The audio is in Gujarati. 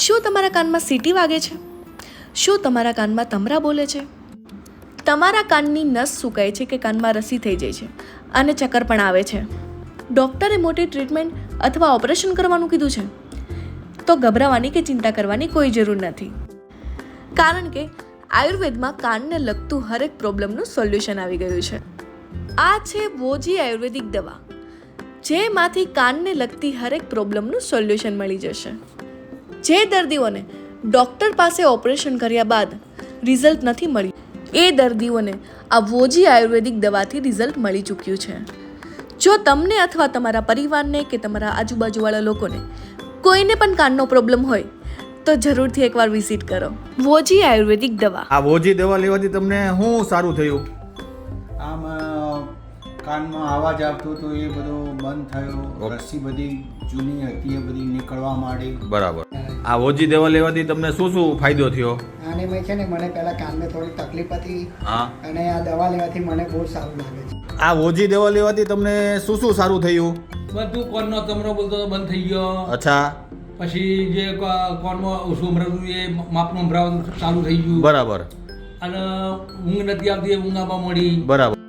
શું તમારા કાનમાં સીટી વાગે છે? શું તમારા કાનમાં તમરા બોલે છે? તમારા કાનની નસ સુકાય છે કે કાનમાં રસી થઈ જાય છે અને ચક્કર પણ આવે છે? ડૉક્ટરે મોટી ટ્રીટમેન્ટ અથવા ઓપરેશન કરવાનું કીધું છે? તો ગભરાવાની કે ચિંતા કરવાની કોઈ જરૂર નથી, કારણ કે આયુર્વેદમાં કાનને લગતું હરેક પ્રોબ્લેમનું સોલ્યુશન આવી ગયું છે. આ છે વોજી આયુર્વેદિક દવા, જેમાંથી કાનને લગતી હરેક પ્રોબ્લેમનું સોલ્યુશન મળી જશે. જે દર્દીઓને ડૉક્ટર પાસે ઓપરેશન કર્યા બાદ રિઝલ્ટ નથી મળ્યું, એ દર્દીઓને આ વોજી આયુર્વેદિક દવાથી રિઝલ્ટ મળી ચૂક્યું છે. જો તમને અથવા તમારા પરિવારને કે તમારા આજુબાજુવાળા લોકોને કોઈને પણ કાનનો પ્રોબ્લેમ હોય તો જરૂરથી એકવાર વિઝિટ કરો. વોજી આયુર્વેદિક દવા. આ વોજી દવા લેવાથી તમને શું સારું થયું? આમ કાનમાં અવાજ આવતો હતો એ બધો બંધ થયો, રસી બધી જૂની હતી એ બધી નીકળવા માંડી. બરાબર. આ વોજી દવા લેવાથી તમને શું શું ફાયદો થયો? આને મેં છે ને મને પહેલા કાનમાં થોડી તકલીફ હતી હા, અને આ દવા લેવાથી મને બહુ સારું લાગે છે. આ વોજી દવા લેવાથી તમને શું શું સારું થયું? બધું કોનનો તમરો બોલતો તો બંધ થઈ ગયો. અચ્છા, પછી જે કોનમાં ઓછું સંભળાતું એ માપનું સંભળાવાનું ચાલુ થઈ ગયું. બરાબર. અને ઊંઘ નથી આવતી એ ઊંઘ આવવા મળી. બરાબર.